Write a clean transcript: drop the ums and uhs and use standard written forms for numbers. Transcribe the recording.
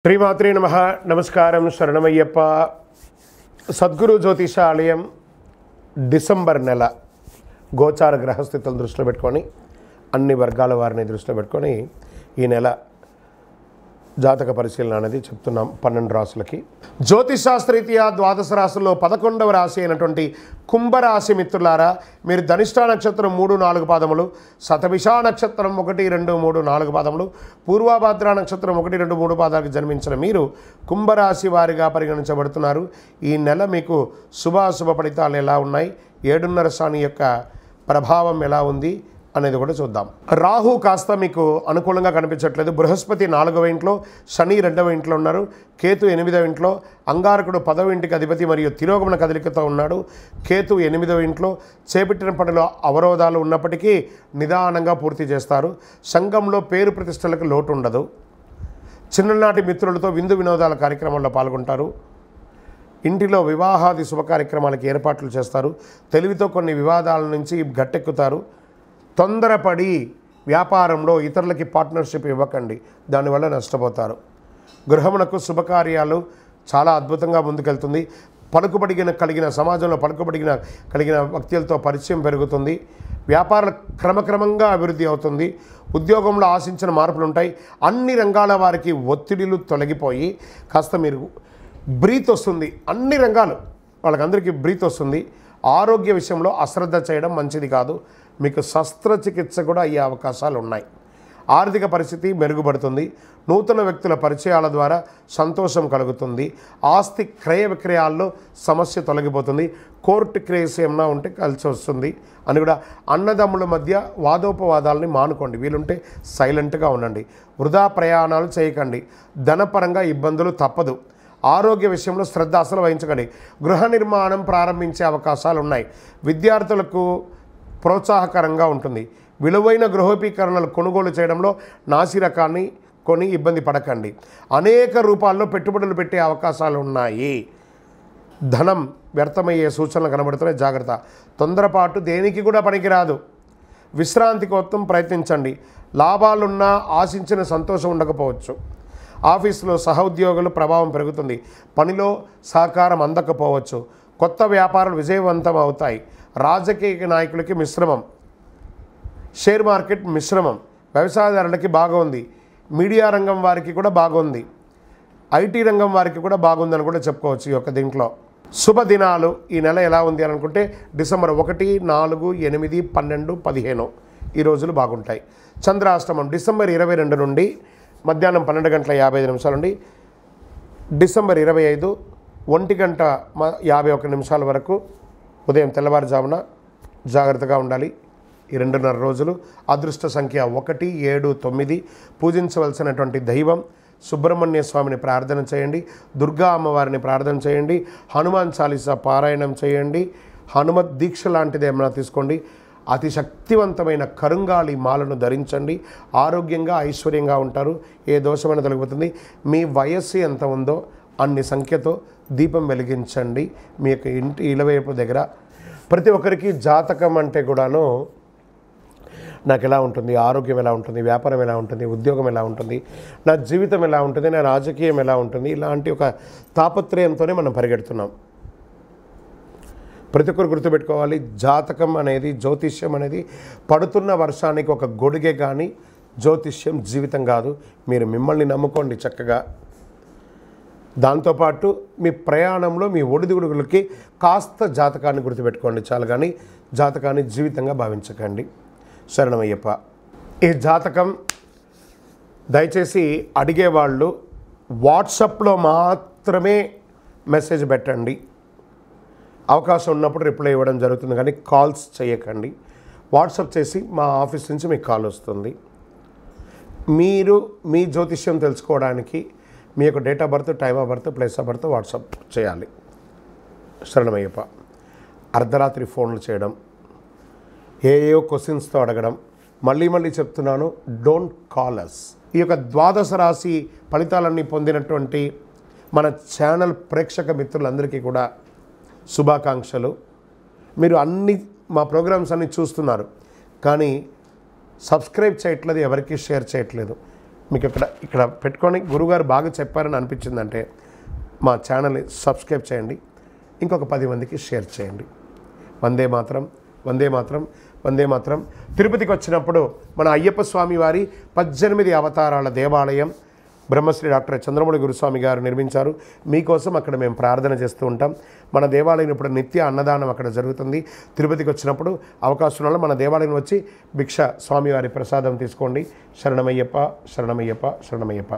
శ్రీమాత్రే నమః. నమస్కారం. శరణమయ్యప్ప. సద్గురు జ్యోతిషాలయం డిసెంబర్ నెల గోచార గ్రహస్థితులను దృష్టిలో పెట్టుకొని అన్ని వర్గాల వారిని దృష్టిలో పెట్టుకొని ఈ నెల జాతక పరిశీలన అనేది చెప్తున్నాం 12 రాశులకి. జ్యోతిషాస్త్రరీత్యా ద్వాదశ రాశుల్లో 11వ రాశి అయినటువంటి కుంభరాశి మిత్రులారా, మీరు ధనిష్ఠా నక్షత్రం 3-4 పాదములు, శతభిష నక్షత్రం 1-2-3-4 పాదములు, పూర్వభద్ర నక్షత్రం 1-2-3 పాదాలకు జన్మించిన మీరు కుంభరాశి వారిగా పరిగణించబడుతున్నారు. ఈ నెల మీకు శుభాశుభ ఫలితాలు ఎలా ఉన్నాయి, 7.5 శని యొక్క ప్రభావం ఎలా ఉంది అనేది కూడా చూద్దాం. రాహు కాస్త మీకు అనుకూలంగా కనిపించట్లేదు. బృహస్పతి 4వ ఇంట్లో, శని 2వ ఇంట్లో ఉన్నారు, కేతు 8వ ఇంట్లో, అంగారకుడు 10వ ఇంటికి అధిపతి మరియు తిరోగమన కదలికతో ఉన్నాడు. కేతు 8వ ఇంట్లో. చేపట్టిన పనిలో అవరోధాలు ఉన్నప్పటికీ నిదానంగా పూర్తి చేస్తారు. సంఘంలో పేరు ప్రతిష్టలకు లోటు ఉండదు. చిన్ననాటి మిత్రులతో విందు వినోదాల కార్యక్రమాల్లో పాల్గొంటారు. ఇంటిలో వివాహాది శుభ కార్యక్రమాలకు ఏర్పాట్లు చేస్తారు. తెలివితో కొన్ని వివాదాల నుంచి గట్టెక్కుతారు. తొందరపడి వ్యాపారంలో ఇతరులకి పార్ట్నర్షిప్ ఇవ్వకండి, దానివల్ల నష్టపోతారు. గృహమునకు శుభకార్యాలు చాలా అద్భుతంగా ముందుకెళ్తుంది. కలిగిన సమాజంలో కలిగిన వ్యక్తులతో పరిచయం పెరుగుతుంది. వ్యాపారాలు క్రమక్రమంగా అభివృద్ధి అవుతుంది. ఉద్యోగంలో ఆశించిన మార్పులు ఉంటాయి. అన్ని రంగాల వారికి ఒత్తిడిలు తొలగిపోయి కాస్త మీరు బ్రీత్ వస్తుంది. అన్ని రంగాలు వాళ్ళకందరికీ బ్రీత్ వస్తుంది. ఆరోగ్య విషయంలో అశ్రద్ధ చేయడం మంచిది కాదు. మీకు శస్త్రచికిత్స కూడా అయ్యే అవకాశాలు ఉన్నాయి. ఆర్థిక పరిస్థితి మెరుగుపడుతుంది. నూతన వ్యక్తుల పరిచయాల ద్వారా సంతోషం కలుగుతుంది. ఆస్తి క్రయ విక్రయాల్లో సమస్య తొలగిపోతుంది. కోర్టు కేసు ఏమన్నా ఉంటే కలిసి వస్తుంది అని కూడా. అన్నదమ్ముల మధ్య వాదోపవాదాలని మానుకోండి. వీలుంటే సైలెంట్గా ఉండండి. వృధా ప్రయాణాలు చేయకండి. ధనపరంగా ఇబ్బందులు తప్పదు. ఆరోగ్య విషయంలో శ్రద్ధ అసలు వహించకండి. గృహ నిర్మాణం ప్రారంభించే అవకాశాలు ఉన్నాయి. విద్యార్థులకు ప్రోత్సాహకరంగా ఉంటుంది. విలువైన గృహోపకరణలు కొనుగోలు చేయడంలో నాసిరకాన్ని కొని ఇబ్బంది పడకండి. అనేక రూపాల్లో పెట్టుబడులు పెట్టే అవకాశాలు ఉన్నాయి. ధనం వ్యర్థమయ్యే సూచనలు కనబడుతున్నాయి. జాగ్రత్త. తొందరపాటు దేనికి కూడా పనికిరాదు. విశ్రాంతి కోసం ప్రయత్నించండి. లాభాలున్నా ఆశించిన సంతోషం ఉండకపోవచ్చు. ఆఫీసులో సహోద్యోగుల ప్రభావం పెరుగుతుంది. పనిలో సహకారం అందకపోవచ్చు. కొత్త వ్యాపారాలు విజయవంతం అవుతాయి. రాజకీయ నాయకులకి మిశ్రమం. షేర్ మార్కెట్ మిశ్రమం. వ్యవసాయదారులకి బాగుంది. మీడియా రంగం వారికి కూడా బాగుంది. ఐటీ రంగం వారికి కూడా బాగుందని కూడా చెప్పుకోవచ్చు. ఈ యొక్క దీంట్లో శుభదినాలు ఈ నెల ఎలా ఉంది అని అనుకుంటే డిసెంబర్ 1, 4, 8, 12, 15 ఈ రోజులు బాగుంటాయి. చంద్రాష్టమం డిసెంబర్ 22 నుండి మధ్యాహ్నం 12:55 నుండి డిసెంబర్ 25 1:51 వరకు ఉదయం తెల్లవారుజామున జాగ్రత్తగా ఉండాలి. ఈ 2.5 రోజులు. అదృష్ట సంఖ్య 1, 7, 9. పూజించవలసినటువంటి దైవం సుబ్రహ్మణ్య స్వామిని ప్రార్థన చేయండి. దుర్గా అమ్మవారిని ప్రార్థన చేయండి. హనుమాన్ చాలీసా పారాయణం చేయండి. హనుమత్ దీక్ష లాంటిది ఏమైనా తీసుకోండి. అతి శక్తివంతమైన కరుంగాలి మాలను ధరించండి. ఆరోగ్యంగా ఐశ్వర్యంగా ఉంటారు. ఏ దోషమైన తొలగిపోతుంది. మీ వయస్సు ఎంత ఉందో అన్ని సంఖ్యతో దీపం వెలిగించండి. మీ యొక్క ఇంటి ఇలవైపు దగ్గర. ప్రతి ఒక్కరికి జాతకం అంటే కూడాను నాకు ఎలా ఉంటుంది, ఆరోగ్యం ఎలా ఉంటుంది, వ్యాపారం ఎలా ఉంటుంది, ఉద్యోగం ఎలా ఉంటుంది, నా జీవితం ఎలా ఉంటుంది, నా రాజకీయం ఎలా ఉంటుంది, ఇలాంటి ఒక తాపత్రయంతోనే మనం పరిగెడుతున్నాం. ప్రతి ఒక్కరు గుర్తుపెట్టుకోవాలి, జాతకం అనేది, జ్యోతిష్యం అనేది పడుతున్న వర్షానికి ఒక గొడుగే కానీ జ్యోతిష్యం జీవితం కాదు. మీరు మిమ్మల్ని నమ్ముకోండి చక్కగా. దాంతోపాటు మీ ప్రయాణంలో మీ ఒడిదుడుగులకి కాస్త జాతకాన్ని గుర్తుపెట్టుకోండి చాలు, కానీ జాతకాన్ని జీవితంగా భావించకండి. శరణమయ్యప్ప. ఈ జాతకం దయచేసి అడిగేవాళ్ళు వాట్సాప్లో మాత్రమే మెసేజ్ పెట్టండి. అవకాశం ఉన్నప్పుడు రిప్లై ఇవ్వడం జరుగుతుంది, కానీ కాల్స్ చేయకండి. వాట్సాప్ చేసి మా ఆఫీస్ నుంచి మీకు కాల్ వస్తుంది. మీరు మీ జ్యోతిష్యం తెలుసుకోవడానికి మీ యొక్క date of birth, time of birth, place of birth WhatsApp చేయాలి. శరణమయ్యప్ప. అర్ధరాత్రి ఫోన్లు చేయడం, ఏయో క్వశ్చన్స్తో అడగడం, మళ్ళీ చెప్తున్నాను, డోంట్ కాల్ అస్. ఈ యొక్క ద్వాదశ రాశి ఫలితాలన్నీ పొందినటువంటి మన ఛానల్ ప్రేక్షక మిత్రులందరికీ కూడా శుభాకాంక్షలు. మీరు మా ప్రోగ్రామ్స్ అన్నీ చూస్తున్నారు, కానీ సబ్స్క్రైబ్ చేయట్లేదు, ఎవరికి షేర్ చేయట్లేదు. మీకు ఇక్కడ పెట్టుకొని గురువుగారు బాగా చెప్పారని అనిపించిందంటే మా ఛానల్ని సబ్స్క్రైబ్ చేయండి, ఇంకొక 10 మందికి షేర్ చేయండి. వందే మాత్రం, వందే మాత్రం, వందే మాత్రం. తిరుపతికి వచ్చినప్పుడు మన అయ్యప్ప స్వామి వారి 18 అవతారాల దేవాలయం బ్రహ్మశ్రీ డాక్టర్ చంద్రమౌళి గురుస్వామి గారు నిర్మించారు. మీకోసం అక్కడ మేము ప్రార్థన చేస్తూ ఉంటాం. మన దేవాలయం ఇప్పుడు నిత్య అన్నదానం అక్కడ జరుగుతుంది. తిరుపతికి వచ్చినప్పుడు అవకాశం వల్ల మన దేవాలయం వచ్చి భిక్ష స్వామివారి ప్రసాదం తీసుకోండి. శరణమయ్యప్ప, శరణమయ్యప్ప, శరణమయ్యప్ప.